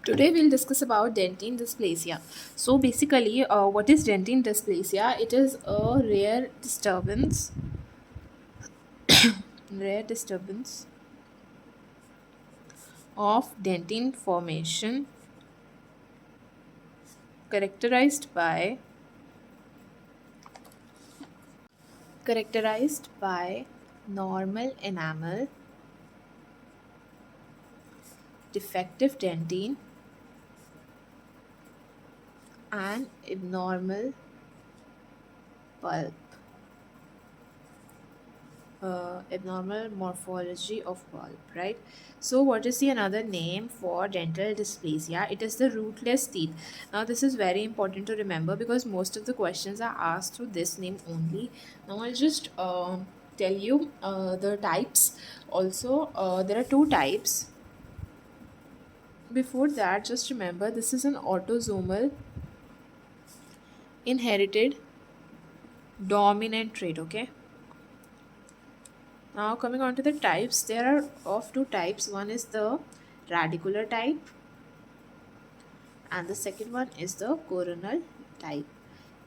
Today we'll discuss about dentine dysplasia. So basically, what is dentine dysplasia? It is a rare disturbance of dentin formation characterized by normal enamel, defective dentin, and abnormal pulp. Abnormal morphology of pulp, right? So, what is the another name for dental dysplasia? It is the rootless teeth. Now, this is very important to remember because most of the questions are asked through this name only. Now, I'll just tell you the types. Also, there are two types. Before that, just remember this is an autosomal inherited dominant trait, okay? Now coming on to the types, there are of two types. One is the radicular type and the second one is the coronal type.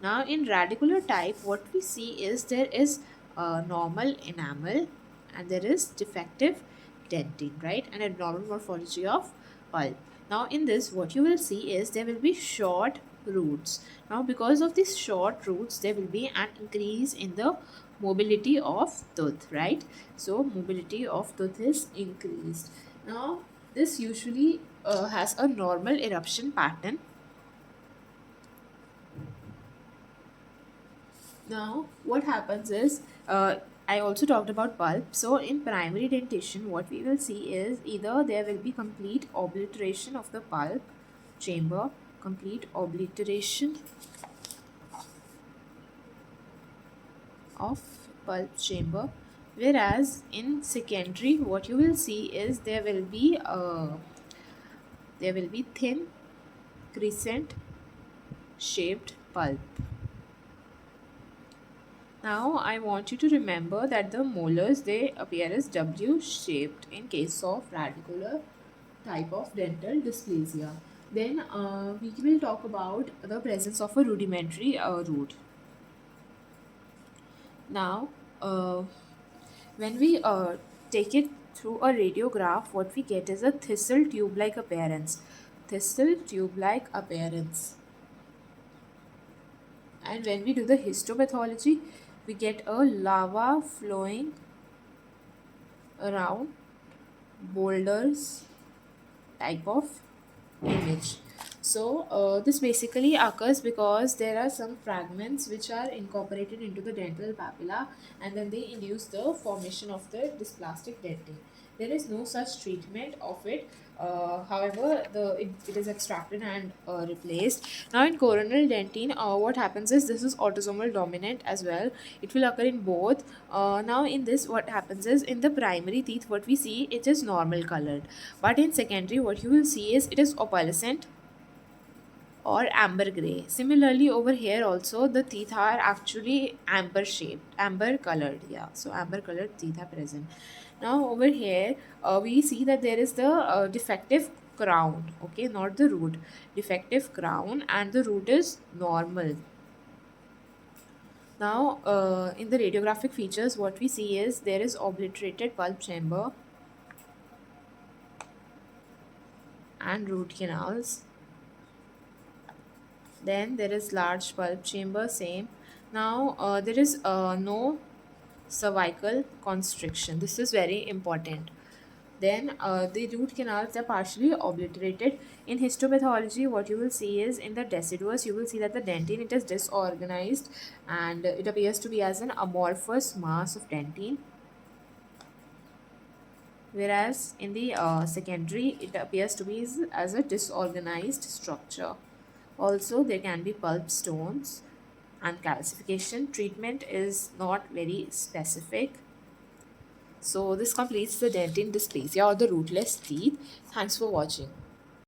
Now in radicular type, what we see is there is a normal enamel and there is defective dentin, right? And a normal morphology of pulp. Now in this, what you will see is there will be short roots. Now because of these short roots, there will be an increase in the mobility of tooth, right? So mobility of tooth is increased. Now this usually has a normal eruption pattern. Now, what happens is, I also talked about pulp. So, in primary dentition, what we will see is either there will be complete obliteration of the pulp chamber, complete obliteration of pulp chamber, whereas in secondary, what you will see is there will be thin crescent shaped pulp. Now I want you to remember that the molars, they appear as W shaped in case of radicular type of dental dysplasia. Then we will talk about the presence of a rudimentary root. Now when we take it through a radiograph, what we get is a thistle tube like appearance. Thistle tube like appearance. And when we do the histopathology, we get a lava flowing around boulders type of image. So this basically occurs because there are some fragments which are incorporated into the dental papilla and then they induce the formation of the dysplastic dentin. There is no such treatment of it. However, it is extracted and replaced. Now in coronal dentine, what happens is this is autosomal dominant as well. It will occur in both. Now in this, what happens is in the primary teeth, what we see, it is normal colored, but in secondary, what you will see is it is opalescent or amber gray. Similarly, over here also the teeth are actually amber shaped, amber colored. Yeah, so amber colored teeth are present. Now over here, we see that there is the defective crown. Okay, not the root. Defective crown, and the root is normal. Now, in the radiographic features, what we see is there is obliterated pulp chamber and root canals. Then there is large pulp chamber, same. Now there is no cervical constriction. This is very important. Then the root canals are partially obliterated. In histopathology, what you will see is in the deciduous, you will see that the dentin, it is disorganized and it appears to be as an amorphous mass of dentin. Whereas in the secondary, it appears to be as a disorganized structure. Also, there can be pulp stones and calcification. Treatment is not very specific. So, this completes the dentine dysplasia or the rootless teeth. Thanks for watching.